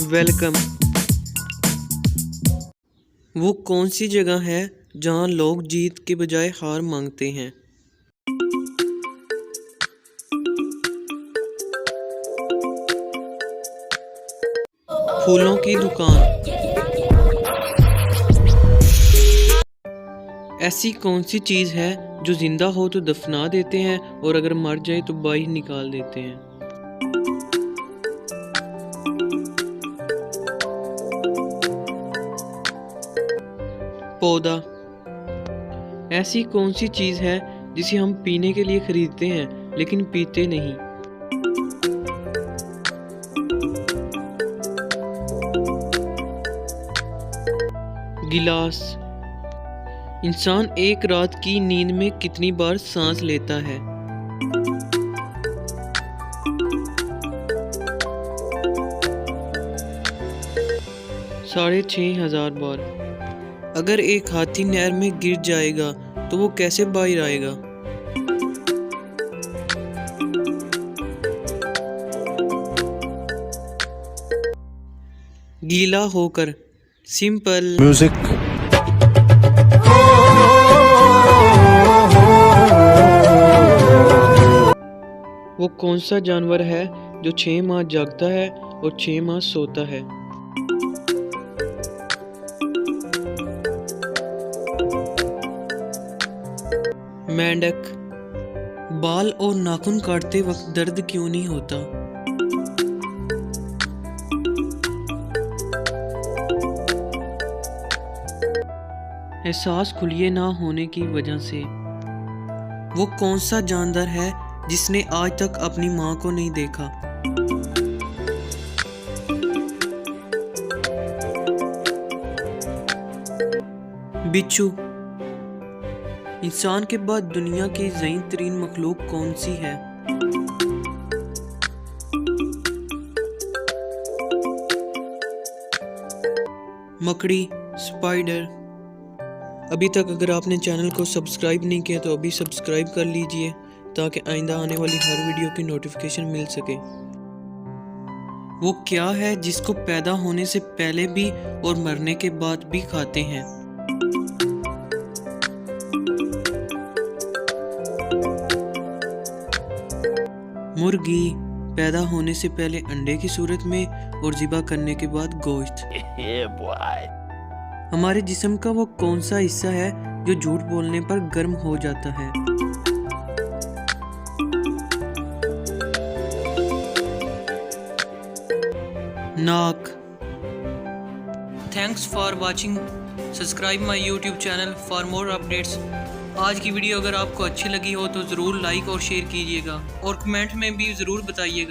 Welcome. वो कौन सी जगह है जहाँ लोग जीत के बजाय हार मांगते हैं? फूलों की दुकान। ऐसी कौन सी चीज़ है जो जिंदा हो तो दफना देते हैं और अगर मर जाए तो बाहर निकाल देते हैं? पौधा। ऐसी कौन सी चीज़ है जिसे हम पीने के लिए खरीदते हैं लेकिन पीते नहीं? गिलास। इंसान एक रात की नींद में कितनी बार सांस लेता है? 6,500 बार। अगर एक हाथी नहर में गिर जाएगा तो वो कैसे बाहर आएगा? गीला होकर। सिंपल। म्यूजिक। वो कौन सा जानवर है जो 6 माह जागता है और 6 माह सोता है? मेंढक। बाल और नाखून काटते वक्त दर्द क्यों नहीं होता? एहसास खुलिए ना होने की वजह से। वो कौन सा जानवर है जिसने आज तक अपनी माँ को नहीं देखा? बिच्छू। इंसान के बाद दुनिया की ज़ईं तरीन मखलूक कौन सी है? मकड़ी। स्पाइडर। अभी तक अगर आपने चैनल को सब्सक्राइब नहीं किया तो अभी सब्सक्राइब कर लीजिए ताकि आइंदा आने वाली हर वीडियो की नोटिफिकेशन मिल सके। वो क्या है जिसको पैदा होने से पहले भी और मरने के बाद भी खाते हैं? मुर्गी। पैदा होने से पहले अंडे की सूरत में और ज़िबा करने के बाद गोश्त। हमारे जिस्म का वो कौन सा हिस्सा है जो झूठ बोलने पर गर्म हो जाता है? नाक। Thanks for watching. Subscribe my YouTube channel for more updates. आज की वीडियो अगर आपको अच्छी लगी हो तो ज़रूर लाइक और शेयर कीजिएगा और कमेंट में भी ज़रूर बताइएगा।